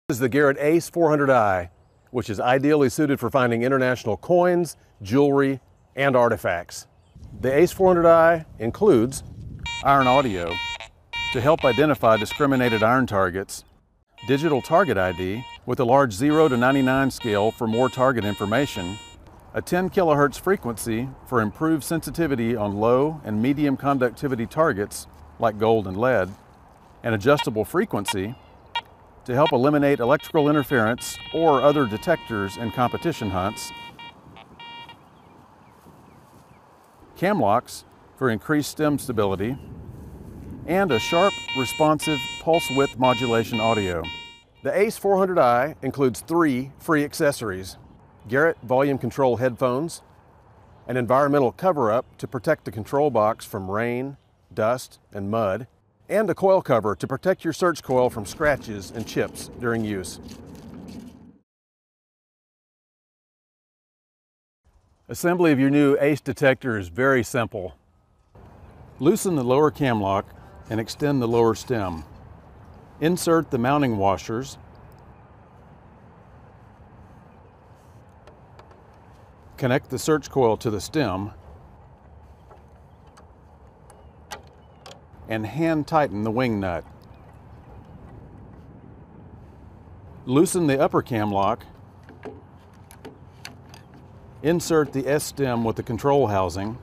This is the Garett ACE 400i, which is ideally suited for finding international coins, jewelry, and artifacts. The ACE 400i includes iron audio to help identify discriminated iron targets, digital target ID with a large 0 to 99 scale for more target information, a 10 kHz frequency for improved sensitivity on low and medium conductivity targets like gold and lead, an adjustable frequency to help eliminate electrical interference or other detectors in competition hunts, cam locks for increased stem stability, and a sharp, responsive pulse width modulation audio. The ACE 400i includes 3 free accessories: Garett volume control headphones, an environmental cover-up to protect the control box from rain, dust, and mud, and a coil cover to protect your search coil from scratches and chips during use. Assembly of your new ACE detector is very simple. Loosen the lower cam lock and extend the lower stem. Insert the mounting washers. Connect the search coil to the stem and hand tighten the wing nut. Loosen the upper cam lock. Insert the S stem with the control housing.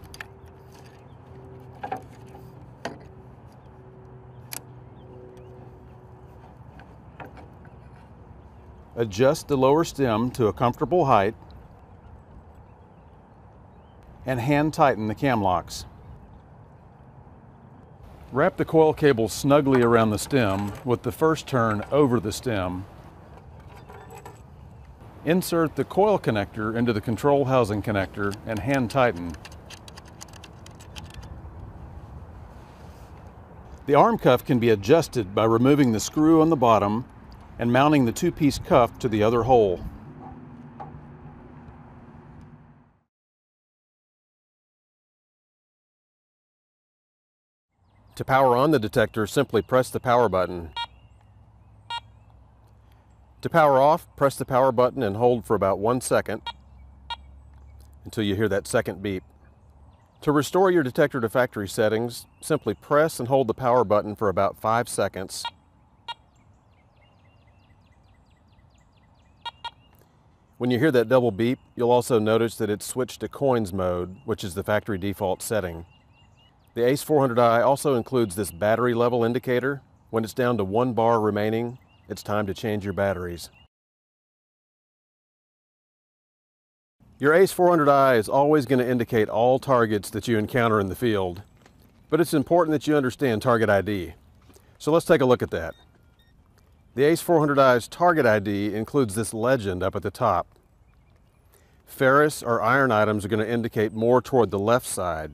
Adjust the lower stem to a comfortable height and hand tighten the cam locks. Wrap the coil cable snugly around the stem with the first turn over the stem. Insert the coil connector into the control housing connector and hand tighten. The arm cuff can be adjusted by removing the screw on the bottom and mounting the 2-piece cuff to the other hole. To power on the detector, simply press the power button. To power off, press the power button and hold for about 1 second until you hear that second beep. To restore your detector to factory settings, simply press and hold the power button for about 5 seconds. When you hear that double beep, you'll also notice that it's switched to coins mode, which is the factory default setting. The ACE 400i also includes this battery level indicator. When it's down to 1 bar remaining, it's time to change your batteries. Your ACE 400i is always going to indicate all targets that you encounter in the field, but it's important that you understand target ID. So let's take a look at that. The ACE 400i's target ID includes this legend up at the top. Ferrous or iron items are going to indicate more toward the left side.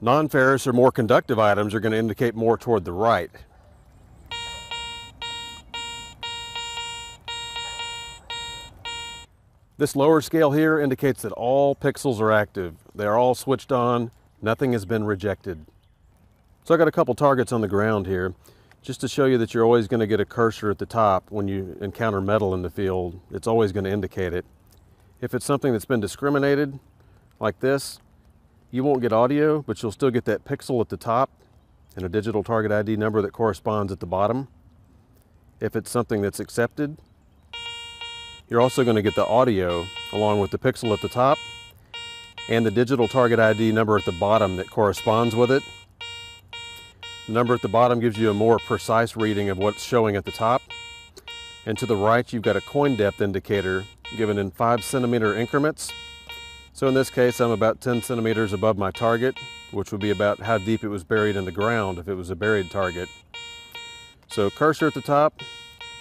Non-ferrous or more conductive items are going to indicate more toward the right. This lower scale here indicates that all pixels are active. They are all switched on. Nothing has been rejected. So I got a couple targets on the ground here, just to show you that you're always going to get a cursor at the top when you encounter metal in the field. It's always going to indicate it. If it's something that's been discriminated, like this, you won't get audio, but you'll still get that pixel at the top and a digital target ID number that corresponds at the bottom. If it's something that's accepted, you're also going to get the audio along with the pixel at the top and the digital target ID number at the bottom that corresponds with it. The number at the bottom gives you a more precise reading of what's showing at the top. And to the right, you've got a coin depth indicator given in 5 centimeter increments. So in this case, I'm about 10 centimeters above my target, which would be about how deep it was buried in the ground if it was a buried target. So cursor at the top,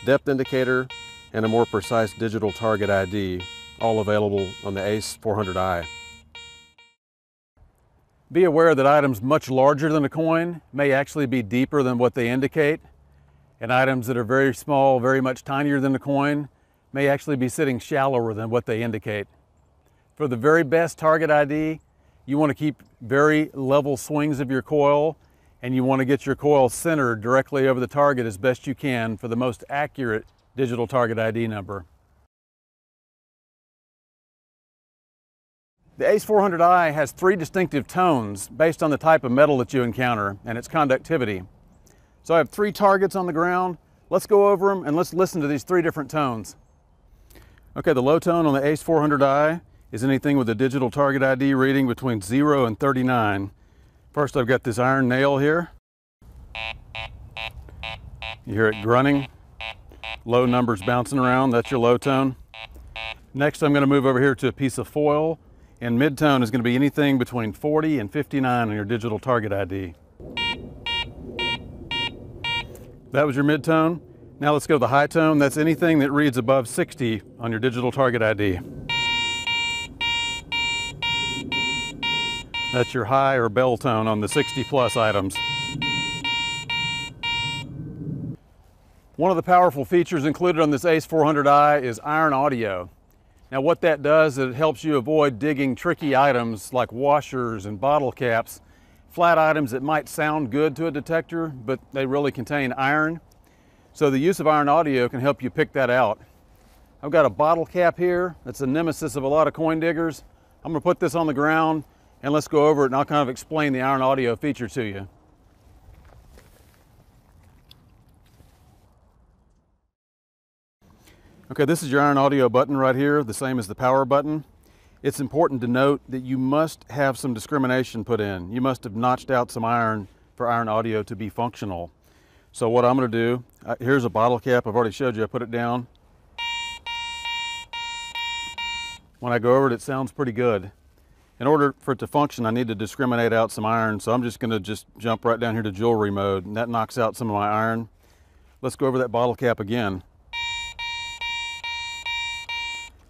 depth indicator, and a more precise digital target ID, all available on the ACE 400i. Be aware that items much larger than a coin may actually be deeper than what they indicate, and items that are very small, very much tinier than a coin, may actually be sitting shallower than what they indicate. For the very best target ID, you want to keep very level swings of your coil and you want to get your coil centered directly over the target as best you can for the most accurate digital target ID number. The ACE 400i has 3 distinctive tones based on the type of metal that you encounter and its conductivity. So I have 3 targets on the ground. Let's go over them and let's listen to these 3 different tones. Okay, the low tone on the ACE 400i is anything with a digital target ID reading between 0 and 39. First, I've got this iron nail here. You hear it grunting, low numbers bouncing around, that's your low tone. Next, I'm going to move over here to a piece of foil, and mid-tone is going to be anything between 40 and 59 on your digital target ID. That was your mid-tone. Now let's go to the high tone. That's anything that reads above 60 on your digital target ID. That's your high or bell tone on the 60 plus items. One of the powerful features included on this ACE 400i is iron audio. Now what that does is it helps you avoid digging tricky items like washers and bottle caps, flat items that might sound good to a detector, but they really contain iron. So the use of iron audio can help you pick that out. I've got a bottle cap here that's a nemesis of a lot of coin diggers. I'm going to put this on the ground and let's go over it and I'll kind of explain the iron audio feature to you. Okay, this is your iron audio button right here, the same as the power button. It's important to note that you must have some discrimination put in. You must have notched out some iron for iron audio to be functional. So what I'm going to do, here's a bottle cap. I've already showed you. I put it down. When I go over it, it sounds pretty good. In order for it to function, I need to discriminate out some iron. So I'm just going to jump right down here to jewelry mode, and that knocks out some of my iron. Let's go over that bottle cap again.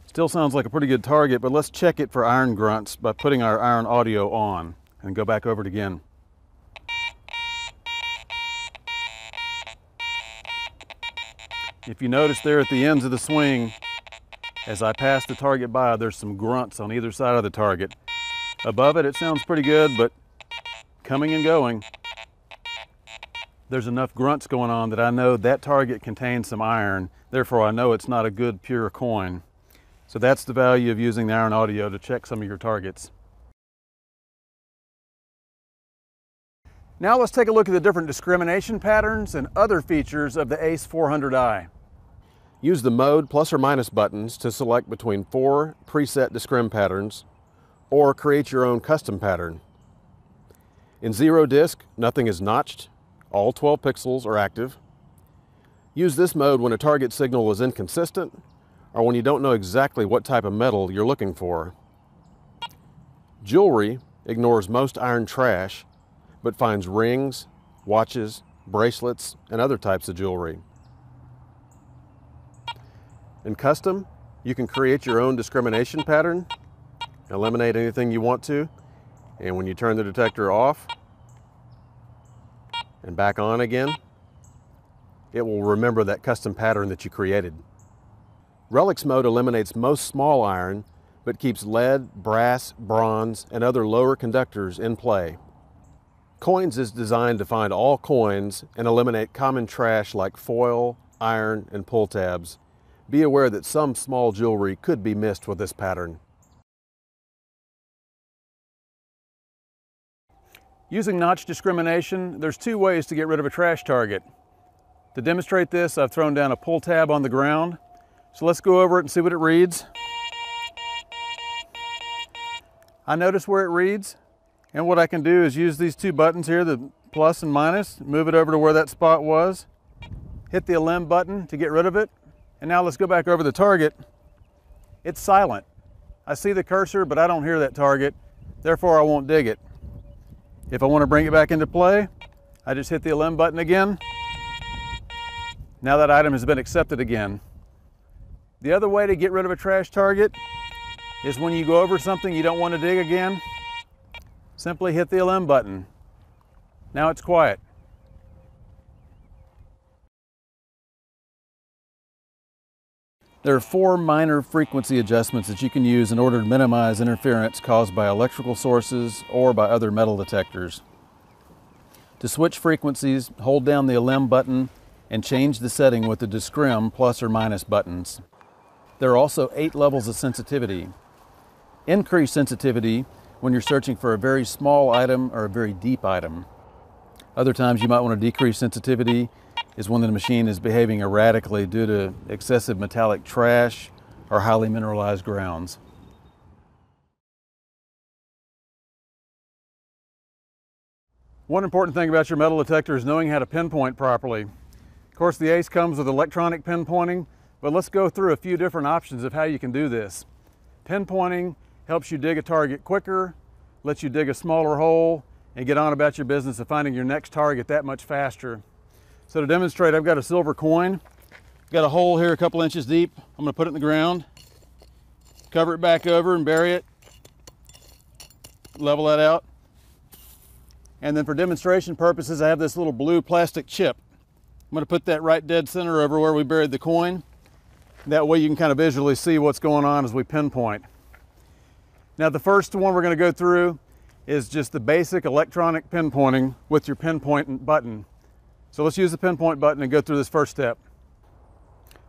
Still sounds like a pretty good target, but let's check it for iron grunts by putting our iron audio on and go back over it again. If you notice there at the ends of the swing, as I pass the target by, there's some grunts on either side of the target. Above it, it sounds pretty good, but coming and going, there's enough grunts going on that I know that target contains some iron. Therefore, I know it's not a good pure coin. So that's the value of using the iron audio to check some of your targets. Now let's take a look at the different discrimination patterns and other features of the ACE 400i. Use the mode plus or minus buttons to select between 4 preset discrim patterns or create your own custom pattern. In zero disc, nothing is notched. All 12 pixels are active. Use this mode when a target signal is inconsistent or when you don't know exactly what type of metal you're looking for. Jewelry ignores most iron trash, but finds rings, watches, bracelets, and other types of jewelry. In custom, you can create your own discrimination pattern, eliminate anything you want to, and when you turn the detector off and back on again, it will remember that custom pattern that you created. Relics mode eliminates most small iron, but keeps lead, brass, bronze, and other lower conductors in play. Coins is designed to find all coins and eliminate common trash like foil, iron, and pull tabs. Be aware that some small jewelry could be missed with this pattern. Using notch discrimination, there's 2 ways to get rid of a trash target. To demonstrate this, I've thrown down a pull tab on the ground. So let's go over it and see what it reads. I notice where it reads, and what I can do is use these 2 buttons here, the plus and minus, move it over to where that spot was, hit the elim button to get rid of it, and now let's go back over the target. It's silent. I see the cursor, but I don't hear that target, therefore I won't dig it. If I want to bring it back into play, I just hit the elim button again. Now that item has been accepted again. The other way to get rid of a trash target is when you go over something you don't want to dig again, simply hit the elim button. Now it's quiet. There are 4 minor frequency adjustments that you can use in order to minimize interference caused by electrical sources or by other metal detectors. To switch frequencies, hold down the LM button and change the setting with the discrim plus or minus buttons. There are also 8 levels of sensitivity. Increase sensitivity when you're searching for a very small item or a very deep item. Other times you might want to decrease sensitivity is when the machine is behaving erratically due to excessive metallic trash or highly mineralized grounds. One important thing about your metal detector is knowing how to pinpoint properly. Of course, the ACE comes with electronic pinpointing, but let's go through a few different options of how you can do this. Pinpointing helps you dig a target quicker, lets you dig a smaller hole, and get on about your business of finding your next target that much faster. So to demonstrate, I've got a silver coin. Got a hole here a couple inches deep. I'm gonna put it in the ground, cover it back over and bury it, level that out. And then for demonstration purposes, I have this little blue plastic chip. I'm gonna put that right dead center over where we buried the coin. That way you can kind of visually see what's going on as we pinpoint. Now the first one we're gonna go through is just the basic electronic pinpointing with your pinpoint button. So let's use the pinpoint button and go through this first step.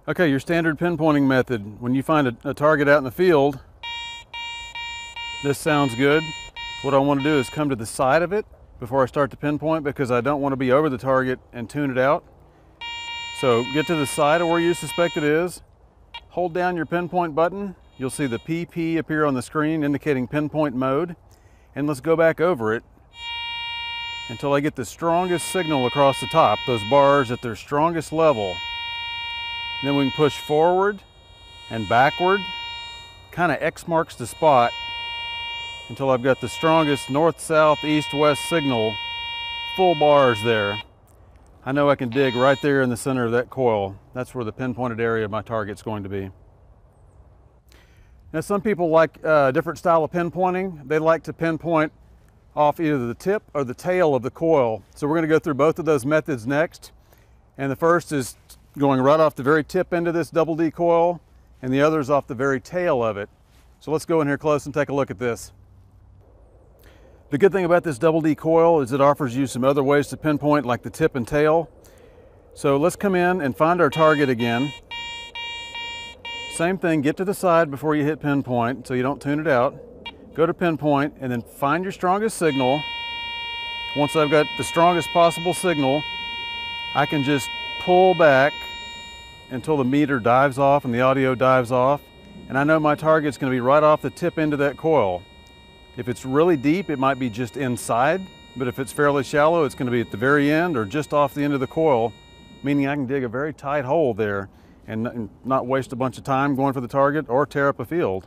Okay, your standard pinpointing method. When you find a target out in the field, this sounds good. What I want to do is come to the side of it before I start to pinpoint because I don't want to be over the target and tune it out. So get to the side of where you suspect it is, hold down your pinpoint button. You'll see the PP appear on the screen indicating pinpoint mode. And let's go back over it until I get the strongest signal across the top, those bars at their strongest level. Then we can push forward and backward, kind of X marks the spot until I've got the strongest north, south, east, west signal, full bars there. I know I can dig right there in the center of that coil. That's where the pinpointed area of my target's going to be. Now some people like a different style of pinpointing. They like to pinpoint off either the tip or the tail of the coil. So we're going to go through both of those methods next. And the first is going right off the very tip end of this double D coil, and the other is off the very tail of it. So let's go in here close and take a look at this. The good thing about this double D coil is it offers you some other ways to pinpoint, like the tip and tail. So let's come in and find our target again. Same thing, get to the side before you hit pinpoint so you don't tune it out. Go to pinpoint and then find your strongest signal. Once I've got the strongest possible signal, I can just pull back until the meter dives off and the audio dives off. And I know my target's going to be right off the tip end of that coil. If it's really deep, it might be just inside, but if it's fairly shallow, it's going to be at the very end or just off the end of the coil, meaning I can dig a very tight hole there and not waste a bunch of time going for the target or tear up a field.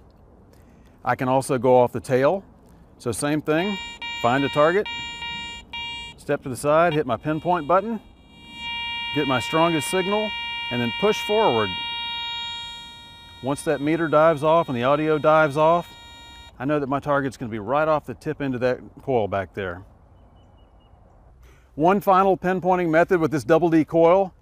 I can also go off the tail. So same thing, find a target, step to the side, hit my pinpoint button, get my strongest signal, and then push forward. Once that meter dives off and the audio dives off, I know that my target's going to be right off the tip end of that coil back there. One final pinpointing method with this double D coil.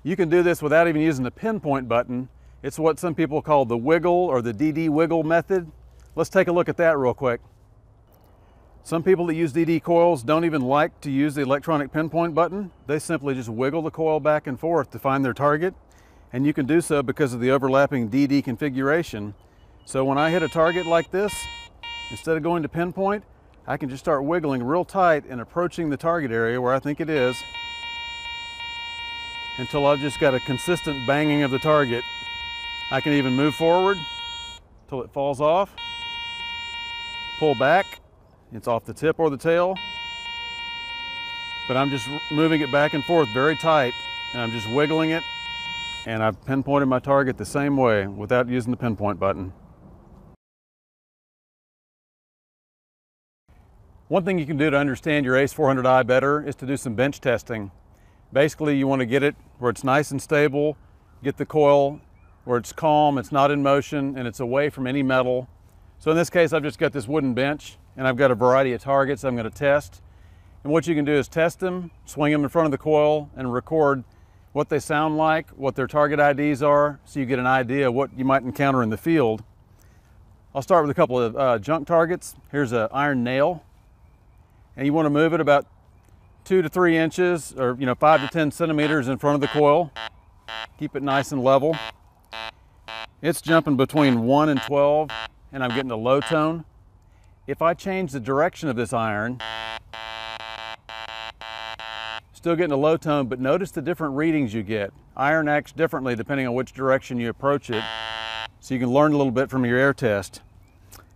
You can do this without even using the pinpoint button. It's what some people call the wiggle or the DD wiggle method. Let's take a look at that real quick. Some people that use DD coils don't even like to use the electronic pinpoint button. They simply just wiggle the coil back and forth to find their target. And you can do so because of the overlapping DD configuration. So when I hit a target like this, instead of going to pinpoint, I can just start wiggling real tight and approaching the target area where I think it is until I've just got a consistent banging of the target. I can even move forward until it falls off, pull back, it's off the tip or the tail, but I'm just moving it back and forth very tight, and I'm just wiggling it, and I've pinpointed my target the same way without using the pinpoint button. One thing you can do to understand your ACE 400i better is to do some bench testing. Basically, you want to get it where it's nice and stable, get the coil where it's calm, it's not in motion, and it's away from any metal. So in this case, I've just got this wooden bench, and I've got a variety of targets I'm going to test. And what you can do is test them, swing them in front of the coil, and record what they sound like, what their target IDs are, so you get an idea of what you might encounter in the field. I'll start with a couple of junk targets. Here's an iron nail, and you want to move it about 2 to 3 inches, or 5 to 10 centimeters in front of the coil. Keep it nice and level. It's jumping between 1 and 12, and I'm getting a low tone. If I change the direction of this iron, still getting a low tone, but notice the different readings you get. Iron acts differently depending on which direction you approach it, so you can learn a little bit from your air test.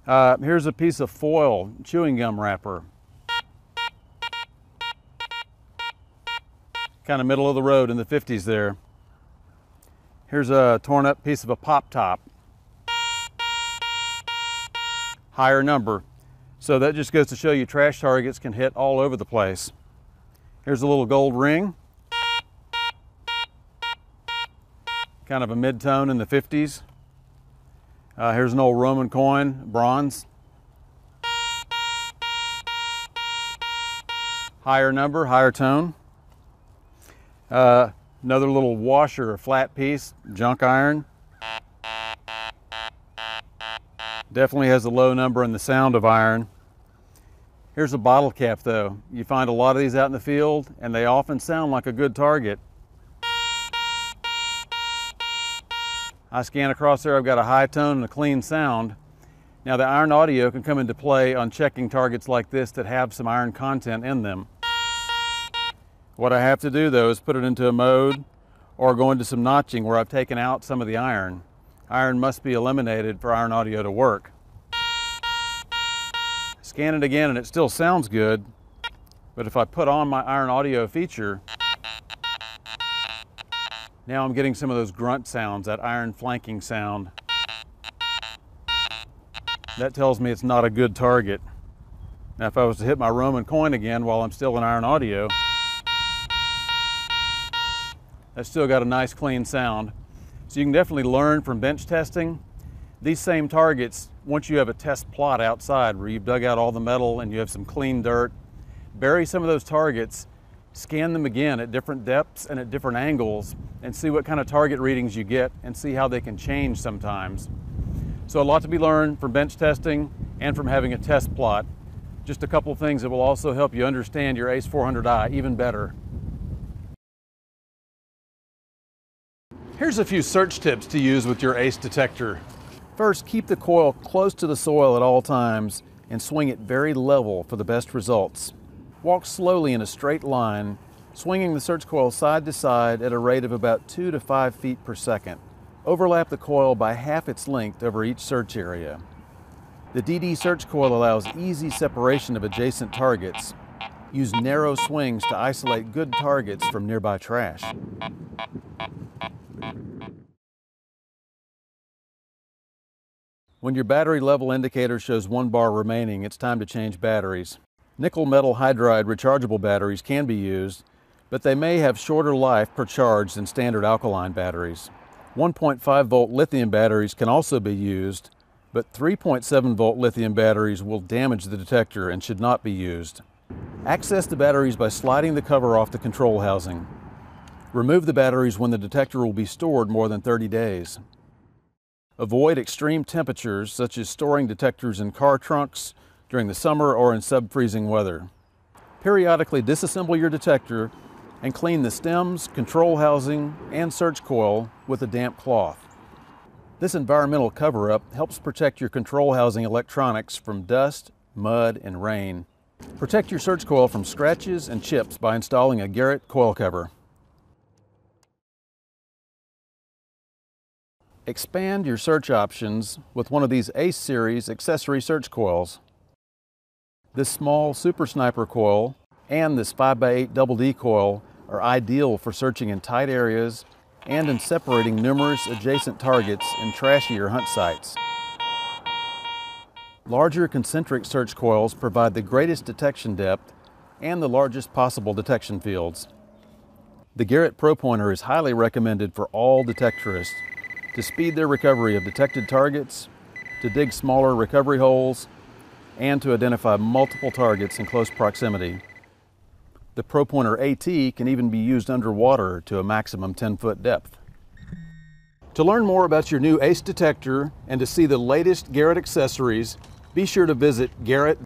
Here's a piece of foil, chewing gum wrapper. Kind of middle of the road in the 50s there. Here's a torn up piece of a pop top. Higher number. So that just goes to show you trash targets can hit all over the place. Here's a little gold ring. Kind of a mid-tone in the 50s. Here's an old Roman coin, bronze. Higher number, higher tone. Another little washer, a flat piece, junk iron. Definitely has a low number in the sound of iron. Here's a bottle cap though. You find a lot of these out in the field and they often sound like a good target. I scan across there, I've got a high tone and a clean sound. Now the iron audio can come into play on checking targets like this that have some iron content in them. What I have to do though is put it into a mode or go into some notching where I've taken out some of the iron. Iron must be eliminated for iron audio to work. Scan it again and it still sounds good, but if I put on my iron audio feature, now I'm getting some of those grunt sounds, that iron flanking sound. That tells me it's not a good target. Now if I was to hit my Roman coin again while I'm still in iron audio, that's still got a nice clean sound. So you can definitely learn from bench testing. These same targets, once you have a test plot outside where you've dug out all the metal and you have some clean dirt, bury some of those targets, scan them again at different depths and at different angles and see what kind of target readings you get and see how they can change sometimes. So a lot to be learned from bench testing and from having a test plot. Just a couple of things that will also help you understand your ACE 400i even better. Here's a few search tips to use with your ACE detector. First, keep the coil close to the soil at all times and swing it very level for the best results. Walk slowly in a straight line, swinging the search coil side to side at a rate of about 2 to 5 feet per second. Overlap the coil by half its length over each search area. The DD search coil allows easy separation of adjacent targets. Use narrow swings to isolate good targets from nearby trash. When your battery level indicator shows 1 bar remaining, it's time to change batteries. Nickel metal hydride rechargeable batteries can be used, but they may have shorter life per charge than standard alkaline batteries. 1.5 volt lithium batteries can also be used, but 3.7 volt lithium batteries will damage the detector and should not be used. Access the batteries by sliding the cover off the control housing. Remove the batteries when the detector will be stored more than 30 days. Avoid extreme temperatures, such as storing detectors in car trunks during the summer or in sub-freezing weather. Periodically disassemble your detector and clean the stems, control housing, and search coil with a damp cloth. This environmental cover-up helps protect your control housing electronics from dust, mud, and rain. Protect your search coil from scratches and chips by installing a Garett coil cover. Expand your search options with one of these ACE series accessory search coils. This small Super Sniper coil and this 5x8 Double D coil are ideal for searching in tight areas and in separating numerous adjacent targets in trashier hunt sites. Larger concentric search coils provide the greatest detection depth and the largest possible detection fields. The Garett Pro Pointer is highly recommended for all detectorists to speed their recovery of detected targets, to dig smaller recovery holes, and to identify multiple targets in close proximity. The Pro Pointer AT can even be used underwater to a maximum 10-foot depth. To learn more about your new ACE detector and to see the latest Garett accessories, be sure to visit Garett.com.